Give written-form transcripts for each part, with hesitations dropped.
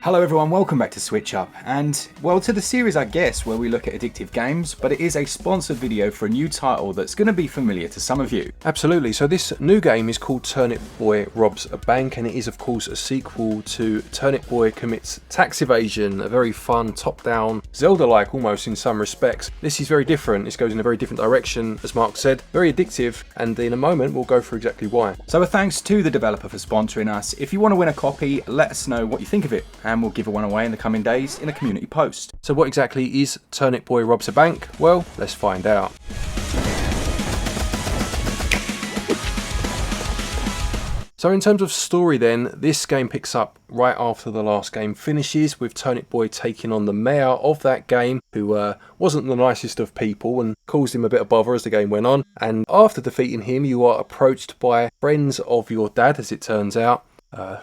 Hello everyone, welcome back to SwitchUp, and well, to the series I guess where we look at addictive games, but it is a sponsored video for a new title that's going to be familiar to some of you. Absolutely, so this new game is called Turnip Boy Robs a Bank, and it is of course a sequel to Turnip Boy Commits Tax Evasion, a very fun top-down, Zelda-like almost in some respects. This is very different, this goes in a very different direction, as Mark said, very addictive, and in a moment we'll go through exactly why. So a thanks to the developer for sponsoring us. If you want to win a copy, let us know what you think of it, and we'll give one away in the coming days in a community post. So what exactly is Turnip Boy Robs a Bank? Well, let's find out. So in terms of story then, this game picks up right after the last game finishes, with Turnip Boy taking on the mayor of that game, who wasn't the nicest of people and caused him a bit of bother as the game went on. And after defeating him, you are approached by friends of your dad, as it turns out,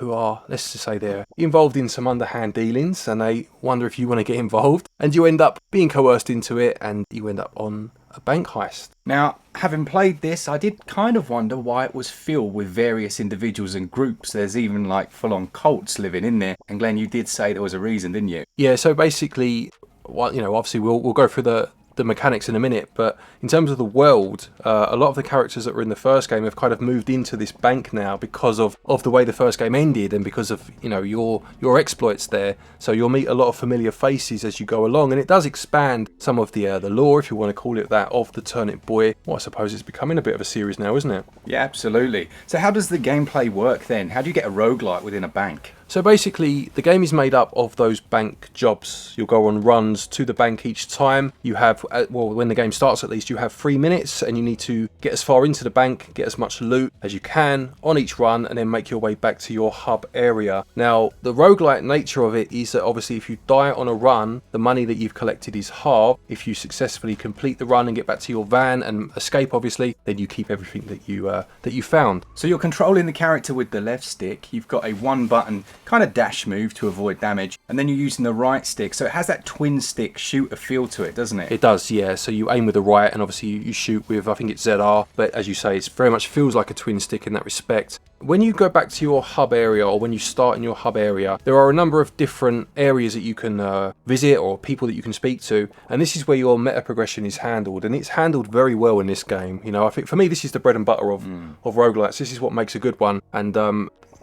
who are, let's just say, they're involved in some underhand dealings, and they wonder if you want to get involved, and you end up being coerced into it, and you end up on a bank heist. Now, having played this, I did kind of wonder why it was filled with various individuals and groups. There's even like full-on cults living in there, and Glenn, you did say there was a reason, didn't you? Yeah, so basically, well, obviously we'll go through the mechanics in a minute, but in terms of the world, a lot of the characters that were in the first game have kind of moved into this bank now because of the way the first game ended, and because of your exploits there. So you'll meet a lot of familiar faces as you go along, and it does expand some of the lore, if you want to call it that, of the Turnip Boy. Well, I suppose it's becoming a bit of a series now, isn't it? Yeah, absolutely. So how does the gameplay work then? How do you get a roguelike within a bank? So basically, the game is made up of those bank jobs. You'll go on runs to the bank each time. You have, well, when the game starts at least, you have 3 minutes, and you need to get as far into the bank, get as much loot as you can on each run, and then make your way back to your hub area. Now, the roguelike nature of it is that obviously if you die on a run, the money that you've collected is halved. If you successfully complete the run and get back to your van and escape, obviously, then you keep everything that you found. So you're controlling the character with the left stick. You've got a one button kind of dash move to avoid damage, and then you're using the right stick, so it has that twin stick shooter feel to it, doesn't it? It does, yeah. So you aim with the right, and obviously you shoot with, I think it's ZR, but as you say, it very much feels like a twin stick in that respect. When you go back to your hub area, or when you start in your hub area, there are a number of different areas that you can visit, or people that you can speak to, and this is where your meta progression is handled, and it's handled very well in this game. I think for me this is the bread and butter of roguelikes. This is what makes a good one, and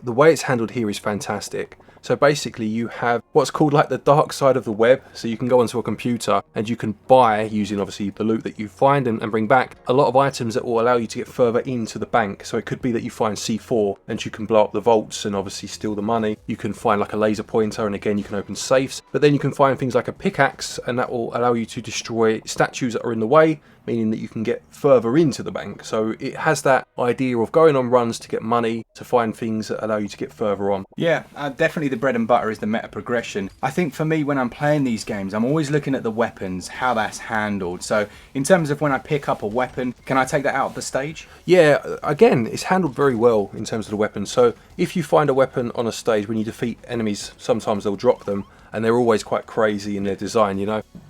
the way it's handled here is fantastic. So basically you have what's called like the dark side of the web, so you can go onto a computer and you can buy, using obviously the loot that you find and bring back, a lot of items that will allow you to get further into the bank. So it could be that you find C4 and you can blow up the vaults and obviously steal the money. You can find like a laser pointer, and again you can open safes, but then you can find things like a pickaxe, and that will allow you to destroy statues that are in the way, meaning that you can get further into the bank. So it has that idea of going on runs to get money, to find things that allow you to get further on. Yeah, definitely the bread and butter is the meta progression. I think for me, when I'm playing these games, I'm always looking at the weapons, how that's handled. So in terms of when I pick up a weapon, can I take that out of the stage? Yeah, again, it's handled very well in terms of the weapons. So if you find a weapon on a stage, when you defeat enemies, sometimes they'll drop them, and they're always quite crazy in their design,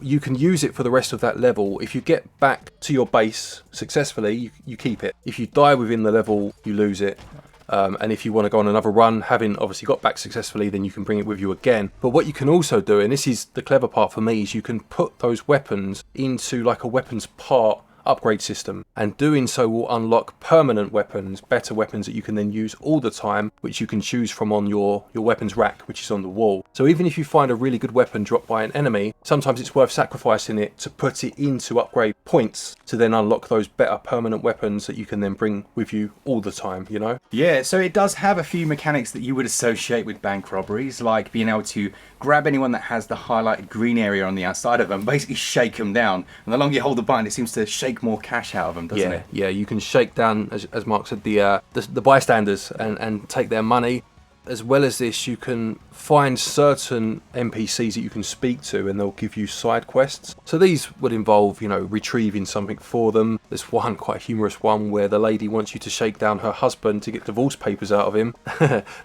You can use it for the rest of that level. If you get back to your base successfully, you keep it. If you die within the level, you lose it. And if you want to go on another run, having obviously got back successfully, then you can bring it with you again. But what you can also do, and this is the clever part for me, is you can put those weapons into like a weapons part upgrade system, and doing so will unlock permanent weapons, better weapons that you can then use all the time, which you can choose from on your weapons rack, which is on the wall. So even if you find a really good weapon dropped by an enemy, sometimes it's worth sacrificing it to put it into upgrade points to then unlock those better permanent weapons that you can then bring with you all the time, Yeah, so it does have a few mechanics that you would associate with bank robberies, like being able to grab anyone that has the highlighted green area on the outside of them, basically shake them down, and the longer you hold the button, it seems to shake more cash out of them, doesn't it? Yeah, you can shake down, as Mark said, the bystanders and take their money. As well as this, you can find certain NPCs that you can speak to, and they'll give you side quests. So these would involve, retrieving something for them, There's one quite humorous one where the lady wants you to shake down her husband to get divorce papers out of him.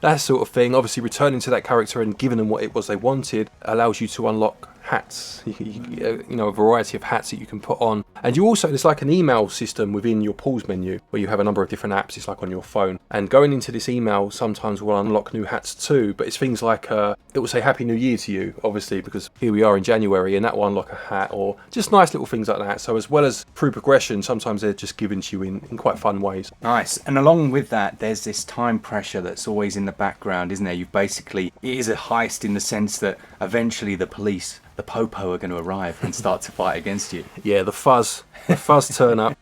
That sort of thing. Obviously returning to that character and giving them what it was they wanted allows you to unlock hats, you know, a variety of hats that you can put on. And you also, there's like an email system within your pools menu where you have a number of different apps. It's like on your phone, and going into this email sometimes will unlock new hats too, but it's things like it will say Happy New Year to you, obviously, because here we are in January, and that will unlock a hat, or just nice little things like that. So as well as through progression, sometimes they're just given to you in quite fun ways. Nice. And along with that, there's this time pressure that's always in the background, isn't there? It is a heist in the sense that eventually the police, the popo, are going to arrive and start to fight against you. Yeah, the fuzz turn up.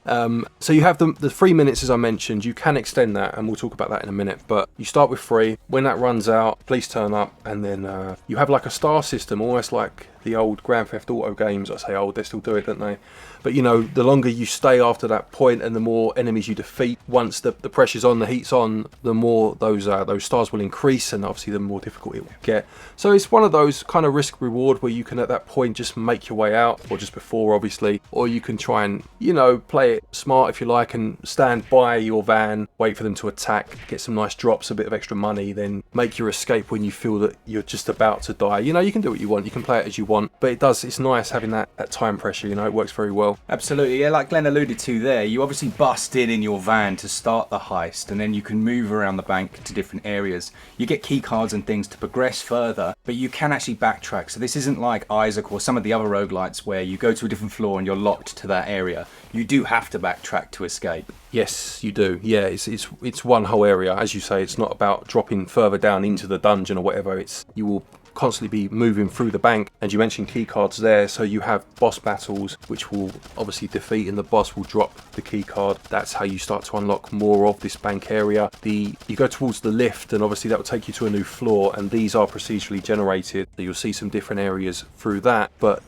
So you have the 3 minutes, as I mentioned. You can extend that, and we'll talk about that in a minute, but you start with 3. When that runs out, police turn up, and then you have like a star system, almost like the old Grand Theft Auto games. I say old, they still do it, don't they? But you know, the longer you stay after that point and the more enemies you defeat, once the pressure's on, the heat's on, the more those stars will increase, and obviously the more difficult it will get. So it's one of those kind of risk reward where you can at that point just make your way out, or just before obviously, or you can try and, you know, play it smart if you like and stand by your van, wait for them to attack, get some nice drops, a bit of extra money, then make your escape when you feel that you're just about to die. You know, you can do what you want, you can play it as you want, but it's nice having that time pressure, you know, it works very well. Absolutely, yeah, like Glenn alluded to there, you obviously bust in your van to start the heist, and then you can move around the bank to different areas. You get key cards and things to progress further, but you can actually backtrack. So this isn't like Isaac or some of the other roguelites where you go to a different floor and you're locked to that area. You do have to backtrack to escape. Yes, you do. Yeah, it's one whole area. As you say, it's not about dropping further down into the dungeon or whatever. You will constantly be moving through the bank, and you mentioned key cards there, so you have boss battles which will obviously defeat, and the boss will drop the key card. That's how you start to unlock more of this bank area. You go towards the lift, and obviously that will take you to a new floor, and these are procedurally generated, so you'll see some different areas through that, but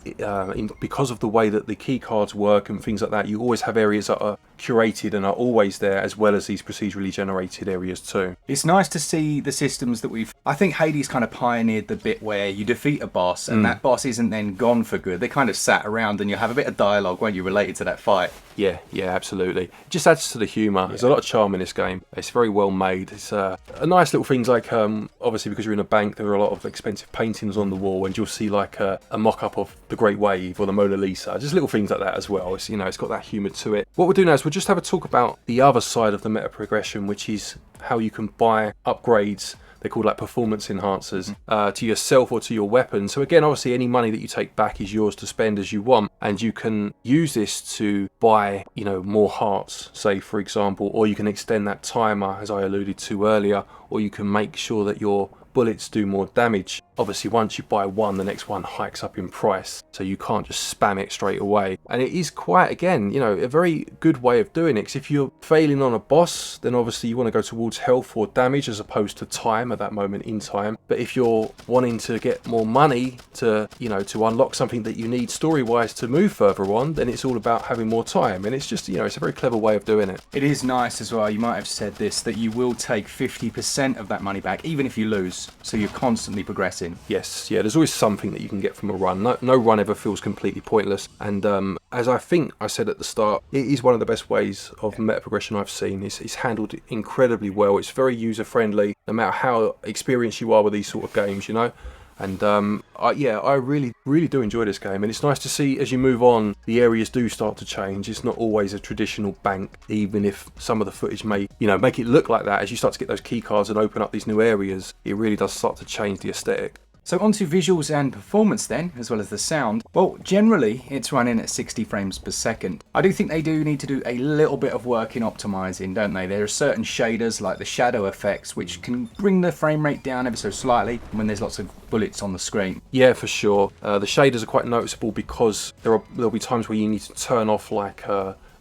because of the way that the key cards work and things like that, you always have areas that are curated and are always there, as well as these procedurally generated areas too. It's nice to see the systems that I think Hades kind of pioneered the bit where you defeat a boss and that boss isn't then gone for good. They kind of sat around and you have a bit of dialogue, won't you, related to that fight. Yeah, absolutely. It just adds to the humour. Yeah. There's a lot of charm in this game. It's very well made. It's a nice little things like, obviously because you're in a bank, there are a lot of expensive paintings on the wall, and you'll see like a mock-up of the Great Wave or the Mona Lisa. Just little things like that as well. It's, you know, it's got that humour to it. What we'll do now is we'll just have a talk about the other side of the meta progression, which is how you can buy upgrades. They're called like performance enhancers to yourself or to your weapon. So again, obviously any money that you take back is yours to spend as you want, and you can use this to buy, you know, more hearts, say for example, or you can extend that timer as I alluded to earlier, or you can make sure that your bullets do more damage. Obviously once you buy one, the next one hikes up in price, so you can't just spam it straight away. And it is quite, again, you know, a very good way of doing it, because if you're failing on a boss, then obviously you want to go towards health or damage as opposed to time at that moment in time. But if you're wanting to get more money to, you know, to unlock something that you need story-wise to move further on, then it's all about having more time. And it's just, you know, it's a very clever way of doing it. It is nice as well, you might have said this, that you will take 50% of that money back, even if you lose, so you're constantly progressing. Yes, yeah, there's always something that you can get from a run. No run ever feels completely pointless. And as I think I said at the start, it is one of the best ways of meta progression I've seen. It's handled incredibly well. It's very user friendly, no matter how experienced you are with these sort of games, you know. And I really do enjoy this game, and it's nice to see as you move on the areas do start to change. It's not always a traditional bank, even if some of the footage may, you know, make it look like that. As you start to get those key cards and open up these new areas, it really does start to change the aesthetic. So onto visuals and performance then, as well as the sound. Well, generally it's running at 60 frames per second. I do think they do need to do a little bit of work in optimizing, don't they? There are certain shaders like the shadow effects which can bring the frame rate down ever so slightly when there's lots of bullets on the screen. Yeah, for sure. The shaders are quite noticeable because there'll be times where you need to turn off like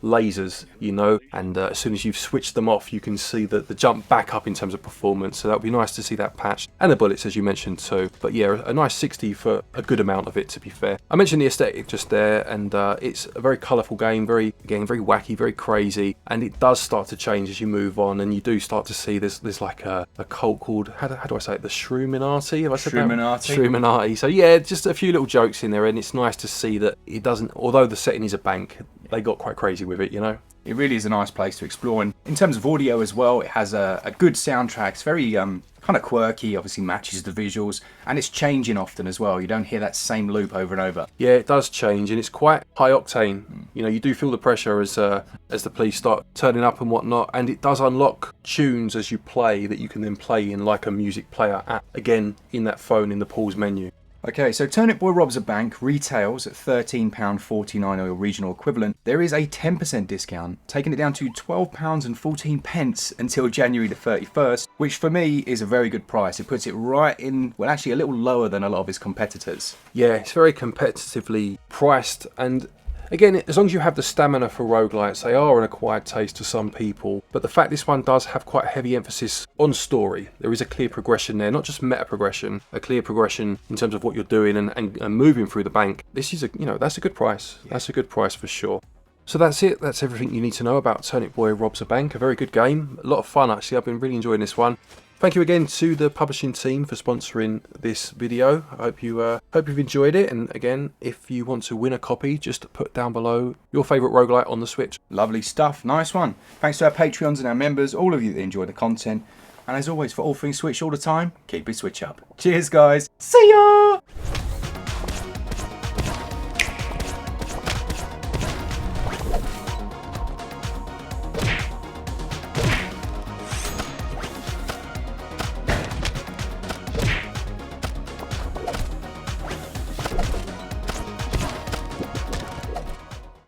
lasers, you know, and as soon as you've switched them off, you can see the jump back up in terms of performance. So that would be nice to see that patched, and the bullets as you mentioned too. But yeah, a nice 60 for a good amount of it, to be fair. I mentioned the aesthetic just there, and it's a very colourful game, very wacky, very crazy, and it does start to change as you move on, and you do start to see there's like a cult called, how do I say it, the Shroominati? Have I said Shroominati. Shroominati. So yeah, just a few little jokes in there, and it's nice to see that it doesn't, although the setting is a bank, they got quite crazy with with it, you know. It really is a nice place to explore, and in terms of audio as well, it has a good soundtrack. It's very kind of quirky, obviously matches the visuals, and it's changing often as well. You don't hear that same loop over and over. Yeah, it does change, and it's quite high octane. You know, you do feel the pressure as the police start turning up and whatnot, and it does unlock tunes as you play that you can then play in like a music player app, again in that phone in the pause menu. Okay, so Turnip Boy Robs a Bank retails at £13.49 or your regional equivalent. There is a 10% discount, taking it down to £12.14 until January the 31st, which for me is a very good price. It puts it right in, well, actually a little lower than a lot of his competitors. Yeah, it's very competitively priced, and again, as long as you have the stamina for roguelites, they are an acquired taste to some people, but the fact this one does have quite a heavy emphasis on story. There is a clear progression there, not just meta progression, a clear progression in terms of what you're doing and moving through the bank. This is that's a good price. Yeah. That's a good price for sure. So that's it. That's everything you need to know about Turnip Boy Robs a Bank. A very good game. A lot of fun, actually. I've been really enjoying this one. Thank you again to the publishing team for sponsoring this video. I hope you've enjoyed it. And again, if you want to win a copy, just put down below your favourite roguelite on the Switch. Lovely stuff. Nice one. Thanks to our Patreons and our members, all of you that enjoy the content. And as always, for all things Switch all the time, keep it Switch up. Cheers, guys. See ya!